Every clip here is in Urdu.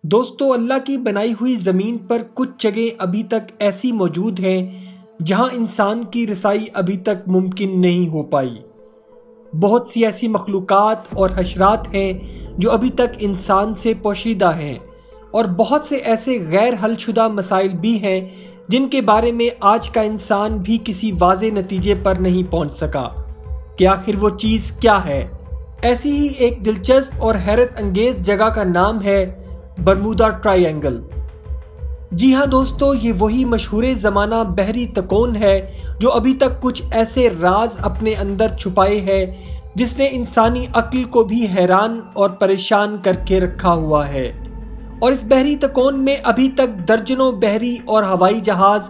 دوستو، اللہ کی بنائی ہوئی زمین پر کچھ جگہیں ابھی تک ایسی موجود ہیں جہاں انسان کی رسائی ابھی تک ممکن نہیں ہو پائی۔ بہت سی ایسی مخلوقات اور حشرات ہیں جو ابھی تک انسان سے پوشیدہ ہیں، اور بہت سے ایسے غیر حل شدہ مسائل بھی ہیں جن کے بارے میں آج کا انسان بھی کسی واضح نتیجے پر نہیں پہنچ سکا کہ آخر وہ چیز کیا ہے۔ ایسی ہی ایک دلچسپ اور حیرت انگیز جگہ کا نام ہے برمودا ٹرائی اینگل۔ جی ہاں دوستو، یہ وہی مشہور زمانہ بحری تکون ہے جو ابھی تک کچھ ایسے راز اپنے اندر چھپائے ہے جس نے انسانی عقل کو بھی حیران اور پریشان کر کے رکھا ہوا ہے۔ اور اس بحری تکون میں ابھی تک درجنوں بحری اور ہوائی جہاز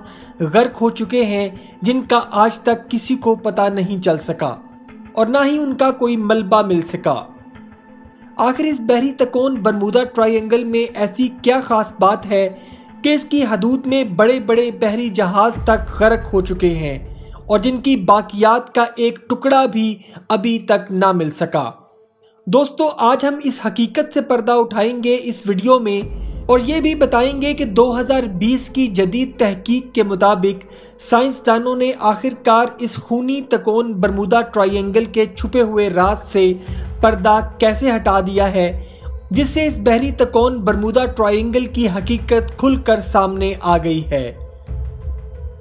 غرق ہو چکے ہیں جن کا آج تک کسی کو پتہ نہیں چل سکا اور نہ ہی ان کا کوئی ملبہ مل سکا۔ آخر اس بحری تکون برمودا ٹرائی اینگل میں ایسی کیا خاص بات ہے کہ اس کی حدود میں بڑے بڑے بحری جہاز تک غرق ہو چکے ہیں اور جن کی باقیات کا ایک ٹکڑا بھی ابھی تک نہ مل سکا۔ دوستو، آج ہم اس حقیقت سے پردہ اٹھائیں گے اس ویڈیو میں، اور یہ بھی بتائیں گے کہ 2020 کی جدید تحقیق کے مطابق سائنسدانوں نے آخرکار اس خونی تکون برمودا ٹرائی اینگل کے چھپے ہوئے راز سے پردہ کیسے ہٹا دیا ہے، جس سے اس بحری تکون برمودا ٹرائی اینگل کی حقیقت کھل کر سامنے آ گئی ہے۔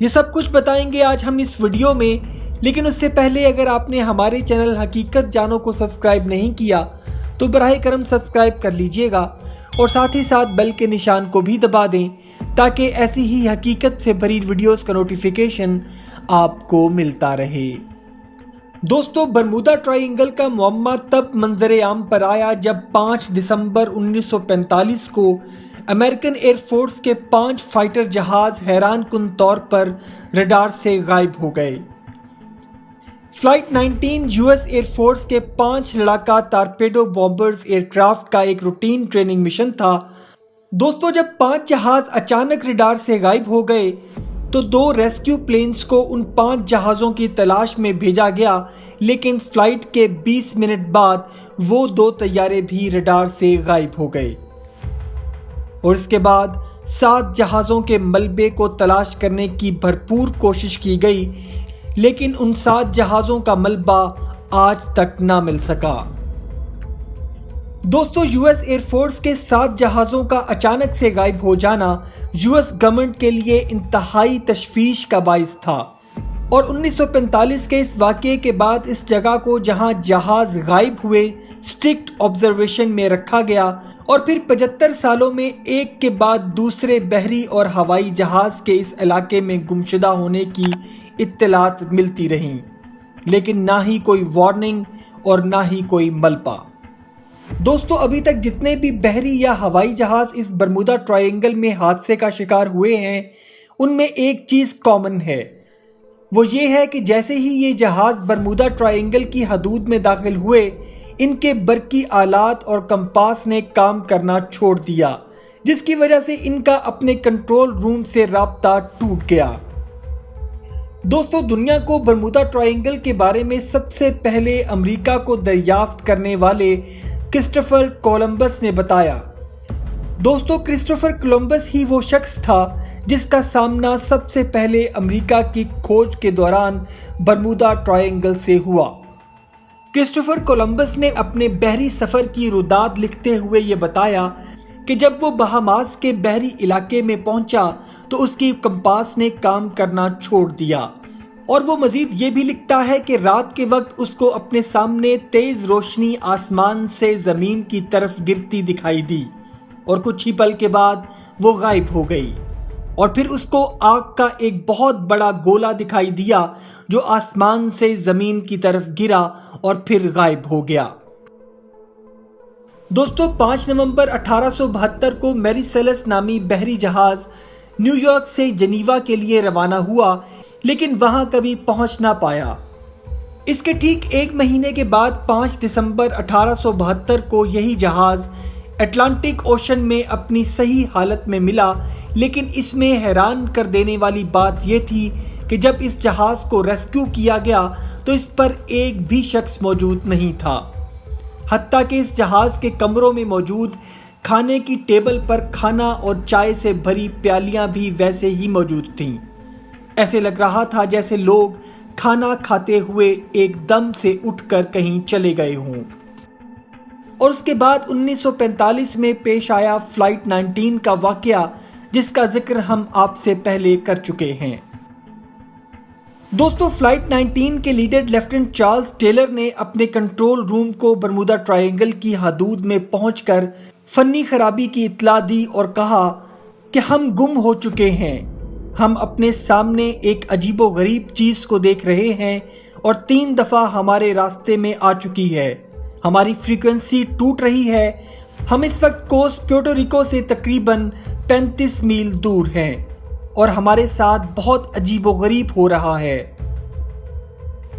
یہ سب کچھ بتائیں گے آج ہم اس ویڈیو میں، لیکن اس سے پہلے اگر آپ نے ہمارے چینل حقیقت جانو کو سبسکرائب نہیں کیا تو براہ کرم سبسکرائب کر لیجئے گا، اور ساتھ ہی ساتھ بیل کے نشان کو بھی دبا دیں تاکہ ایسی ہی حقیقت سے بھری ویڈیوز کا نوٹیفیکیشن آپ کو ملتا رہے۔ دوستو، برمودا ٹرائی اینگل کا معمہ تب منظر عام پر آیا جب 5 دسمبر 1945 کو امریکن ایئر فورس کے 5 فائٹر جہاز حیران کن طور پر ریڈار سے غائب ہو گئے۔ Flight 19 U S air force کے 5 لڑاکا ٹارپیڈو بومبرز ایئر کرافٹ کا ایک روٹین ٹریننگ مشن تھا۔ دوستو، جب 5 جہاز اچانک ریڈار سے غائب ہو گئے تو 2 ریسکیو پلینز کو ان 5 جہازوں کی تلاش میں بھیجا گیا، لیکن فلائٹ کے 20 منٹ بعد وہ 2 طیارے بھی ریڈار سے غائب ہو گئے، اور اس کے بعد 7 جہازوں کے ملبے کو تلاش کرنے کی بھرپور کوشش کی گئی، لیکن ان 7 جہازوں کا ملبہ آج تک نہ مل سکا۔ دوستو، یو ایس ایئر فورس کے 7 جہازوں کا اچانک سے غائب ہو جانا یو ایس گورنمنٹ کے لیے انتہائی تشویش کا باعث تھا، اور 1945 کے اس واقعے کے بعد اس جگہ کو جہاں جہاز غائب ہوئے اسٹرکٹ آبزرویشن میں رکھا گیا، اور پھر 75 سالوں میں ایک کے بعد دوسرے بحری اور ہوائی جہاز کے اس علاقے میں گمشدہ ہونے کی اطلاعات ملتی رہیں، لیکن نہ ہی کوئی وارننگ اور نہ ہی کوئی ملبہ۔ دوستو، ابھی تک جتنے بھی بحری یا ہوائی جہاز اس برمودا ٹرائی اینگل میں حادثے کا شکار ہوئے ہیں، ان میں ایک چیز کامن ہے، وہ یہ ہے کہ جیسے ہی یہ جہاز برمودا ٹرائی اینگل کی حدود میں داخل ہوئے، ان کے برقی آلات اور کمپاس نے کام کرنا چھوڑ دیا، جس کی وجہ سے ان کا اپنے کنٹرول روم سے رابطہ ٹوٹ گیا۔ دوستو، دنیا کو برمودا ٹرائی اینگل کے بارے میں سب سے پہلے امریکہ کو دریافت کرنے والے کرسٹوفر کولمبس نے بتایا۔ دوستو، کرسٹوفر کولمبس ہی وہ شخص تھا جس کا سامنا سب سے پہلے امریکہ کی کھوج کے دوران برمودا ٹرائی اینگل سے ہوا۔ کرسٹوفر کولمبس نے اپنے بحری سفر کی روداد لکھتے ہوئے یہ بتایا کہ جب وہ بہاماس کے بحری علاقے میں پہنچا تو اس کی کمپاس نے کام کرنا چھوڑ دیا، اور وہ مزید یہ بھی لکھتا ہے کہ رات کے وقت اس کو اپنے سامنے تیز روشنی آسمان سے زمین کی طرف گرتی دکھائی دی، اور کچھ ہی پل کے بعد وہ غائب ہو گئی، اور پھر اس کو آگ کا ایک بہت بڑا گولا دکھائی دیا جو آسمان سے زمین کی طرف گرا اور پھر غائب ہو گیا۔ دوستو، 5 نومبر 1872 کو میری سیلس نامی بحری جہاز نیو یارک سے جنیوا کے لیے روانہ ہوا، لیکن وہاں کبھی پہنچ نہ پایا۔ اس کے ٹھیک 1 مہینے کے بعد 5 دسمبر 1872 کو یہی جہاز اٹلانٹک اوشن میں اپنی صحیح حالت میں ملا، لیکن اس میں حیران کر دینے والی بات یہ تھی کہ جب اس جہاز کو ریسکیو کیا گیا تو اس پر ایک بھی شخص موجود نہیں تھا، حتیٰ کہ اس جہاز کے کمروں میں موجود کھانے کی ٹیبل پر کھانا اور چائے سے بھری پیالیاں بھی ویسے ہی موجود تھیں۔ ایسے لگ رہا تھا جیسے لوگ کھانا کھاتے ہوئے ایک دم سے اٹھ کر کہیں چلے گئے ہوں۔ اور اس کے بعد 1945 میں پیش آیا فلائٹ 19 کا واقعہ، جس کا ذکر ہم آپ سے پہلے کر چکے ہیں۔ دوستو، فلائٹ 19 کے لیڈر لیفٹیننٹ چارلز ٹیلر نے اپنے کنٹرول روم کو برمودا ٹرائنگل کی حدود میں پہنچ کر فنی خرابی کی اطلاع دی اور کہا کہ ہم گم ہو چکے ہیں، ہم اپنے سامنے ایک عجیب و غریب چیز کو دیکھ رہے ہیں اور 3 دفعہ ہمارے راستے میں آ چکی ہے، ہماری فریکوینسی ٹوٹ رہی ہے، ہم اس وقت کوس پیورٹو ریکو سے تقریباً 35 میل دور ہیں اور ہمارے ساتھ بہت عجیب و غریب ہو رہا ہے۔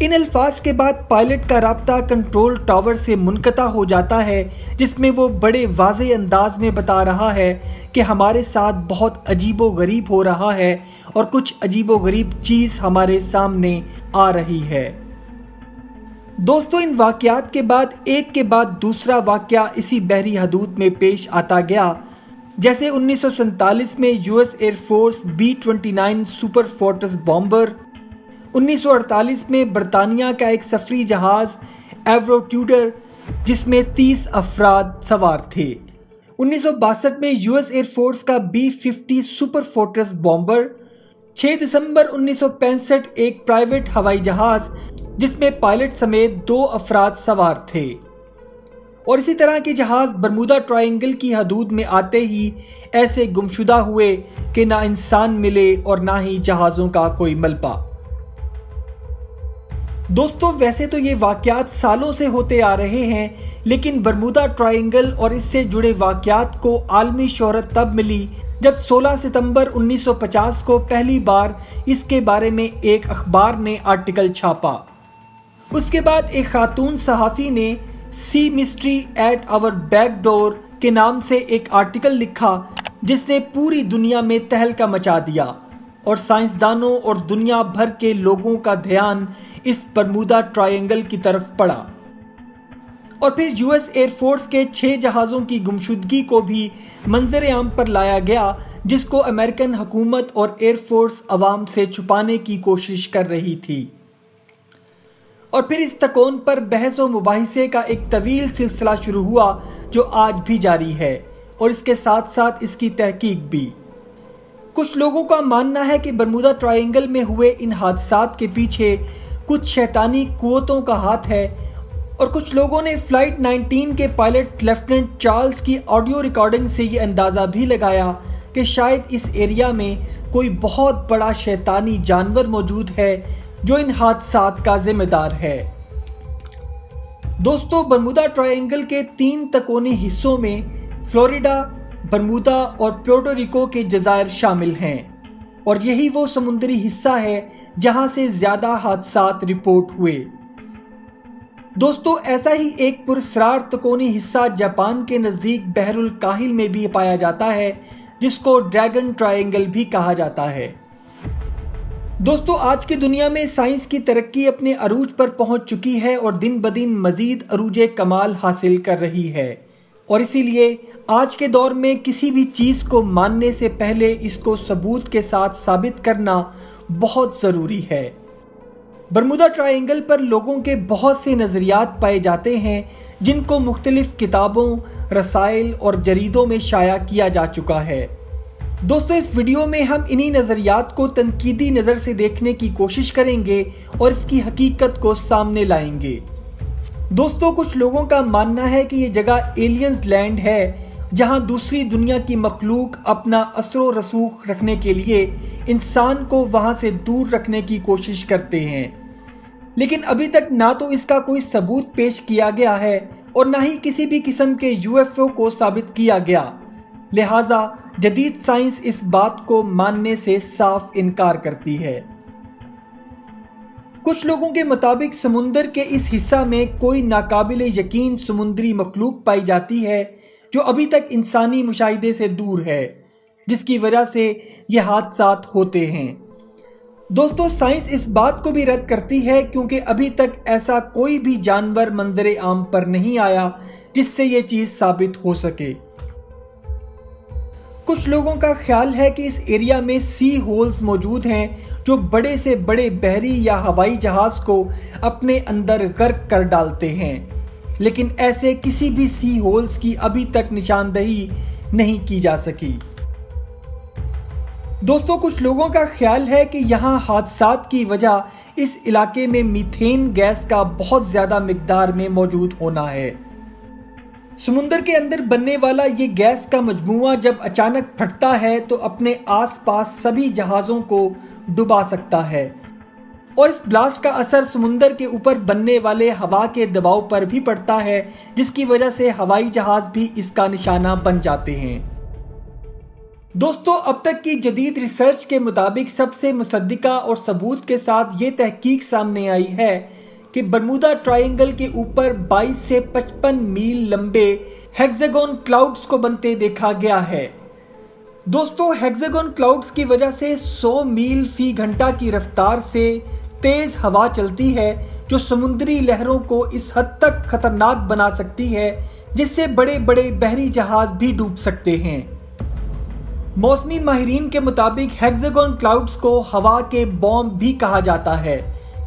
ان الفاظ کے بعد پائلٹ کا رابطہ کنٹرول ٹاور سے منقطع ہو جاتا ہے، جس میں وہ بڑے واضح انداز میں بتا رہا ہے کہ ہمارے ساتھ بہت عجیب و غریب ہو رہا ہے اور کچھ عجیب و غریب چیز ہمارے سامنے آ رہی ہے۔ دوستو، ان واقعات کے بعد ایک کے بعد دوسرا واقعہ اسی بحری حدود میں پیش آتا گیا، جیسے 1947 میں U S air force B-29 super fortress bomber, 1948 میں برطانیہ کا ایک سفری جہاز ایورو ٹیوڈر جس میں 30 افراد سوار تھے، 1962 میں یو ایس ایئر فورس کا B-50 سپر فورٹریس بامبر، 6 دسمبر 1965 ایک پرائیویٹ ہوائی جہاز جس میں پائلٹ سمیت 2 افراد سوار تھے، اور اسی طرح کے جہاز برمودا ٹرائنگل کی حدود میں آتے ہی ایسے گمشدہ ہوئے کہ نہ انسان ملے اور نہ ہی جہازوں کا کوئی ملبہ۔ دوستو، ویسے تو یہ واقعات سالوں سے ہوتے آ رہے ہیں، لیکن برمودا ٹرائنگل اور اس سے جڑے واقعات کو عالمی شہرت تب ملی جب 16 ستمبر 1950 کو پہلی بار اس کے بارے میں ایک اخبار نے آرٹیکل چھاپا۔ اس کے بعد ایک خاتون صحافی نے sea mystery at our back door کے نام سے ایک آرٹیکل لکھا، جس نے پوری دنیا میں تہلکہ مچا دیا اور سائنسدانوں اور دنیا بھر کے لوگوں کا دھیان اس برمودا ٹرائنگل کی طرف پڑا، اور پھر یو ایس ایئر فورس کے 6 جہازوں کی گمشدگی کو بھی منظر عام پر لایا گیا، جس کو امریکن حکومت اور ایئر فورس عوام سے چھپانے کی کوشش کر رہی تھی۔ اور پھر اس تکون پر بحث و مباحثے کا ایک طویل سلسلہ شروع ہوا جو آج بھی جاری ہے، اور اس کے ساتھ ساتھ اس کی تحقیق بھی۔ کچھ لوگوں کا ماننا ہے کہ برمودا ٹرائنگل میں ہوئے ان حادثات کے پیچھے کچھ شیطانی قوتوں کا ہاتھ ہے، اور کچھ لوگوں نے فلائٹ 19 کے پائلٹ لیفٹیننٹ چارلز کی آڈیو ریکارڈنگ سے یہ اندازہ بھی لگایا کہ شاید اس ایریا میں کوئی بہت بڑا شیطانی جانور موجود ہے جو ان حادثات کا ذمہ دار ہے۔ دوستو، برمودا ٹرائنگل کے 3 تکونی حصوں میں فلوریڈا، برمودا اور پیورٹو ریکو کے جزائر شامل ہیں، اور یہی وہ سمندری حصہ ہے جہاں سے زیادہ حادثات رپورٹ ہوئے۔ دوستو، ایسا ہی ایک پراسرار تکونی حصہ جاپان کے نزدیک بحر الکاہل میں بھی پایا جاتا ہے، جس کو ڈریگن ٹرائنگل بھی کہا جاتا ہے۔ دوستو، آج کی دنیا میں سائنس کی ترقی اپنے عروج پر پہنچ چکی ہے اور دن بدن مزید عروج کمال حاصل کر رہی ہے، اور اسی لیے آج کے دور میں کسی بھی چیز کو ماننے سے پہلے اس کو ثبوت کے ساتھ ثابت کرنا بہت ضروری ہے۔ برمودا ٹرائنگل پر لوگوں کے بہت سے نظریات پائے جاتے ہیں، جن کو مختلف کتابوں، رسائل اور جریدوں میں شائع کیا جا چکا ہے۔ دوستو، اس ویڈیو میں ہم انہی نظریات کو تنقیدی نظر سے دیکھنے کی کوشش کریں گے اور اس کی حقیقت کو سامنے لائیں گے۔ دوستو، کچھ لوگوں کا ماننا ہے کہ یہ جگہ ایلینز لینڈ ہے، جہاں دوسری دنیا کی مخلوق اپنا اثر و رسوخ رکھنے کے لیے انسان کو وہاں سے دور رکھنے کی کوشش کرتے ہیں، لیکن ابھی تک نہ تو اس کا کوئی ثبوت پیش کیا گیا ہے اور نہ ہی کسی بھی قسم کے UFO کو ثابت کیا گیا، لہٰذا جدید سائنس اس بات کو ماننے سے صاف انکار کرتی ہے۔ کچھ لوگوں کے مطابق سمندر کے اس حصہ میں کوئی ناقابل یقین سمندری مخلوق پائی جاتی ہے جو ابھی تک انسانی مشاہدے سے دور ہے، جس کی وجہ سے یہ حادثات ہوتے ہیں۔ دوستو، سائنس اس بات کو بھی رد کرتی ہے کیونکہ ابھی تک ایسا کوئی بھی جانور منظر عام پر نہیں آیا جس سے یہ چیز ثابت ہو سکے۔ کچھ لوگوں کا خیال ہے کہ اس ایریا میں سی ہولز موجود ہیں جو بڑے سے بڑے بحری یا ہوائی جہاز کو اپنے اندر غرق کر ڈالتے ہیں، لیکن ایسے کسی بھی سی ہولز کی ابھی تک نشاندہی نہیں کی جا سکی۔ دوستو، کچھ لوگوں کا خیال ہے کہ یہاں حادثات کی وجہ اس علاقے میں میتھین گیس کا بہت زیادہ مقدار میں موجود ہونا ہے۔ سمندر کے اندر بننے والا یہ گیس کا مجموعہ جب اچانک پھٹتا ہے تو اپنے آس پاس سبھی جہازوں کو ڈبا سکتا ہے، اور اس بلاسٹ کا اثر سمندر کے اوپر بننے والے ہوا کے دباؤ پر بھی پڑتا ہے، جس کی وجہ سے ہوائی جہاز بھی اس کا نشانہ بن جاتے ہیں۔ دوستو، اب تک کی جدید ریسرچ کے مطابق سب سے مصدقہ اور ثبوت کے ساتھ یہ تحقیق سامنے آئی ہے کہ برمودا ٹرائنگل کے اوپر 22 سے 55 میل لمبے ہیگزاگون کلاؤڈز کو بنتے دیکھا گیا ہے۔ دوستو، ہیگزاگون کلاؤڈز کی وجہ سے 100 میل فی گھنٹہ کی رفتار سے تیز ہوا چلتی ہے، جو سمندری لہروں کو اس حد تک خطرناک بنا سکتی ہے جس سے بڑے بڑے بحری جہاز بھی ڈوب سکتے ہیں۔ موسمی ماہرین کے مطابق ہیگزاگون کلاؤڈز کو ہوا کے بوم بھی کہا جاتا ہے،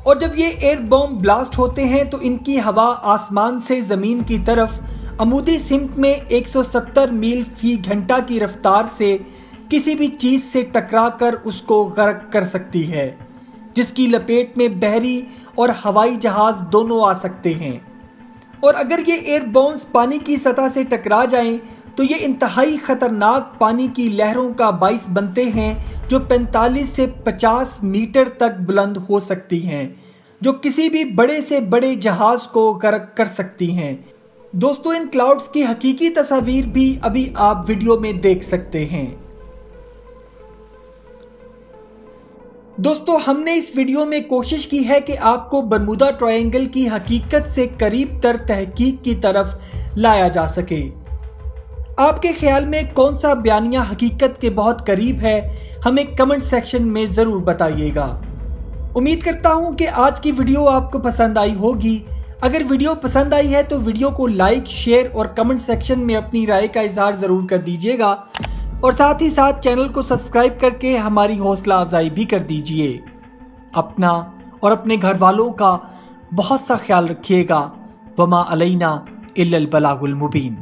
اور جب یہ ایئر بوم بلاسٹ ہوتے ہیں تو ان کی ہوا آسمان سے زمین کی طرف عمودی سمت میں 170 میل فی گھنٹہ کی رفتار سے کسی بھی چیز سے ٹکرا کر اس کو غرق کر سکتی ہے، جس کی لپیٹ میں بحری اور ہوائی جہاز دونوں آ سکتے ہیں۔ اور اگر یہ ایئر بومز پانی کی سطح سے ٹکرا جائیں تو یہ انتہائی خطرناک پانی کی لہروں کا باعث بنتے ہیں، جو 45 سے 50 میٹر تک بلند ہو سکتی ہیں، جو کسی بھی بڑے سے بڑے جہاز کو غرق کر سکتی ہیں۔ دوستو، ان کلاؤڈز کی حقیقی تصاویر بھی ابھی آپ ویڈیو میں دیکھ سکتے ہیں۔ دوستو، ہم نے اس ویڈیو میں کوشش کی ہے کہ آپ کو برمودا ٹرائنگل کی حقیقت سے قریب تر تحقیق کی طرف لایا جا سکے۔ آپ کے خیال میں کون سا بیانیہ حقیقت کے بہت قریب ہے؟ ہمیں کمنٹ سیکشن میں ضرور بتائیے گا۔ امید کرتا ہوں کہ آج کی ویڈیو آپ کو پسند آئی ہوگی۔ اگر ویڈیو پسند آئی ہے تو ویڈیو کو لائک، شیئر اور کمنٹ سیکشن میں اپنی رائے کا اظہار ضرور کر دیجیے گا، اور ساتھ ہی ساتھ چینل کو سبسکرائب کر کے ہماری حوصلہ افزائی بھی کر دیجیے۔ اپنا اور اپنے گھر والوں کا بہت سا خیال رکھیے گا۔ وما علینا الا البلاغ المبین۔